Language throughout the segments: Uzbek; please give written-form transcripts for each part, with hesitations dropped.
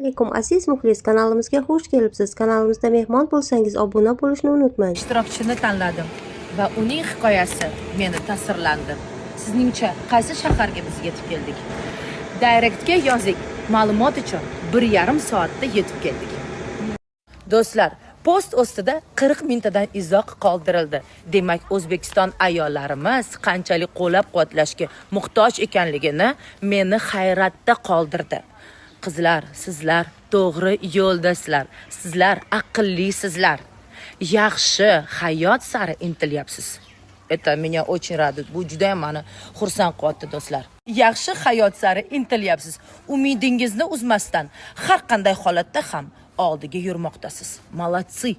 Alaykum aziz muxlis, kanalimizga xush kelibsiz. Kanalimizda mehmon bo'lsangiz obuna bo'lishni unutmang. Ishtirokchini tanladim va uning hikoyasi meni ta'sirlandi. Sizningcha qaysi shaharga biz yetib keldik? Directga yozing. Ma'lumot uchun 1,5 soatda yetib keldik. Do'stlar, post ostida 40 mingtadan izoh qoldirildi. Demak, O'zbekiston ayollarimiz qanchalik qo'llab-quvvatlashga muhtoj ekanligini meni hayratda qoldirdi. Qizlar, sizlar to'g'ri yo'ldasizlar. Sizlar aqllisizlar. Yaxshi hayot sari intilyapsiz. Это меня очень радует. Bu juda ham meni xursand qilyapti do'stlar. Yaxshi hayot sari intilyapsiz. Umidingizni uzmasdan har qanday holatda ham oldiga yurmoqdasiz. Молодцы.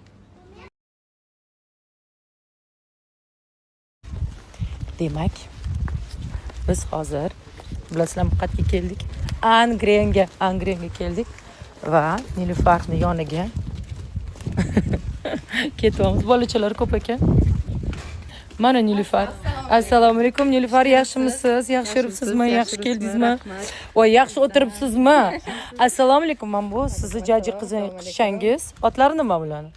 Demak, biz hozir bilasizlarmi qayerga keldik? Angrenga keldik va Nilufarni yoniga ketyapmiz. Bolachalar ko'p ekan. Mana Nilufar. Assalomu alaykum Nilufar, yaxshimisiz? Yaxshi yuribsizmi? Yaxshi keldingizmi? Voy, yaxshi o'tiribsizmi? Assalomu alaykum. Men bu sizni jaji qizchangiz. Otlari nima bularni?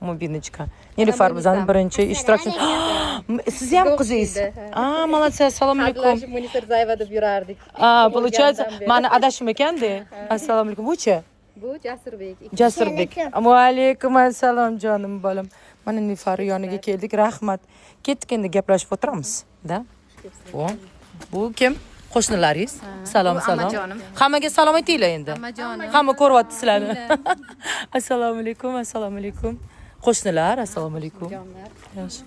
Mubinachikan. Nilufar bizning birinchi ishtirokchimiz. Siz ham qizingiz? Молодцы. Assalomu alaykum. Munisirzayeva deb yurardik. Получается, meni adashim ekanda. Assalomu alaykum. Bu-chi? Bu Jasurbek. Jasurbek. Va alaykum assalom jonim bolam. Mana Nilufar yoniga keldik. Rahmat. Ketdik, endi gaplashib o'tiramiz, da. Bu kim? Qo'shnilaringiz? Salom. Hammaga salom aytinglar endi. Hamma ko'ryapti sizlarni. Assalomu alaykum. Qo'shnilar, assalomu alaykum. Yaxshi.